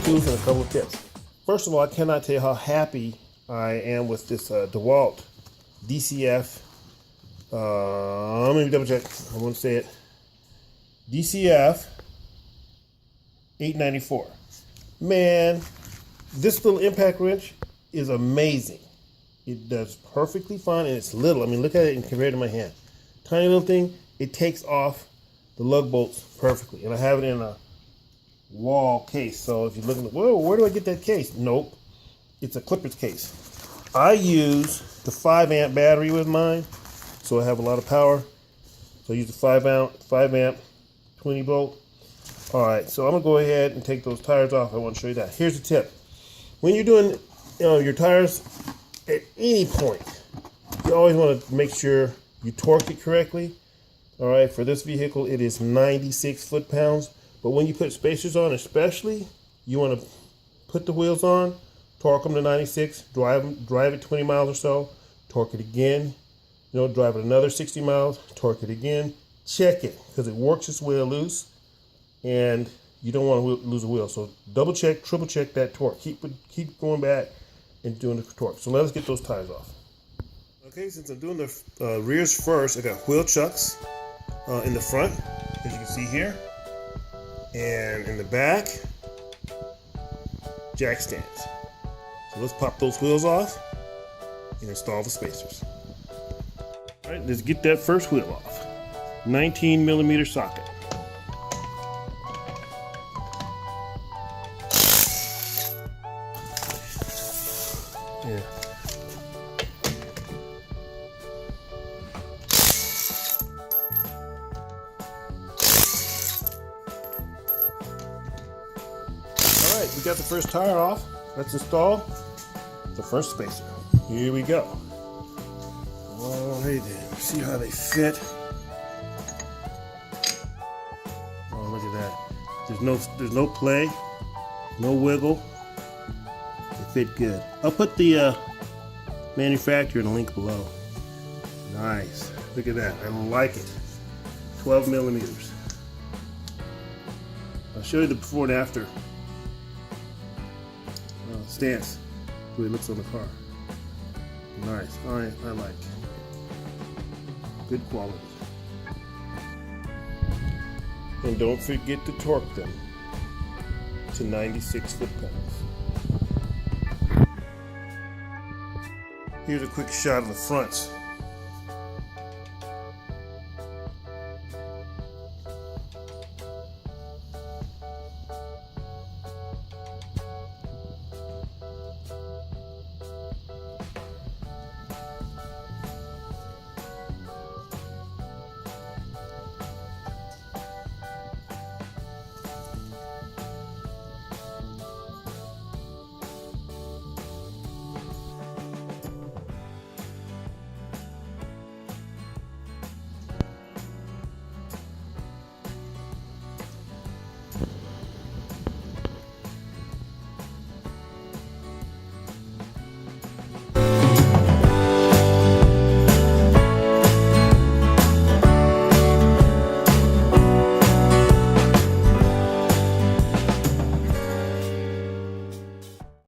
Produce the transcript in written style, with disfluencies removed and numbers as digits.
tools and a couple of tips. First of all, I cannot tell you how happy I am with this Dewalt DCF. Let me double check. I won't say it. DCF 894. Man, this little impact wrench is amazing. It does perfectly fine, and it's little. I mean, look at it and compare it to my hand. Tiny little thing. It takes off the lug bolts perfectly, and I have it in a wall case. So if you're looking at, whoa, where do I get that case? Nope, it's a clippers case. I use the 5-amp battery with mine, so I have a lot of power. So I use the 5 amp 20 volt. All right, so I'm gonna go ahead and take those tires off. I want to show you that. Here's the tip: when you're doing your tires at any point, you always want to make sure you torque it correctly. All right, for this vehicle, it is 96 foot-pounds. But when you put spacers on, especially, you want to put the wheels on, torque them to 96, drive it 20 miles or so, torque it again, drive it another 60 miles, torque it again, check it, because it works its way loose, and you don't want to lose a wheel. So double check, triple check that torque. Keep going back and doing the torque. So let us get those tires off. Okay, since I'm doing the rears first, I got wheel chucks in the front, as you can see here. And in the back, jack stands. So let's pop those wheels off and install the spacers. All right, let's get that first wheel off. 19 millimeter socket. Yeah. Alright, we got the first tire off. Let's install the first spacer. Here we go. Alright then, see how they fit. Oh, look at that. There's no play, no wiggle. They fit good. I'll put the manufacturer in the link below. Nice. Look at that. I like it. 12 millimeters. I'll show you the before and after stance, the way it looks on the car. Nice. I like it. Good quality. And don't forget to torque them to 96 foot-pounds. Here's a quick shot of the fronts.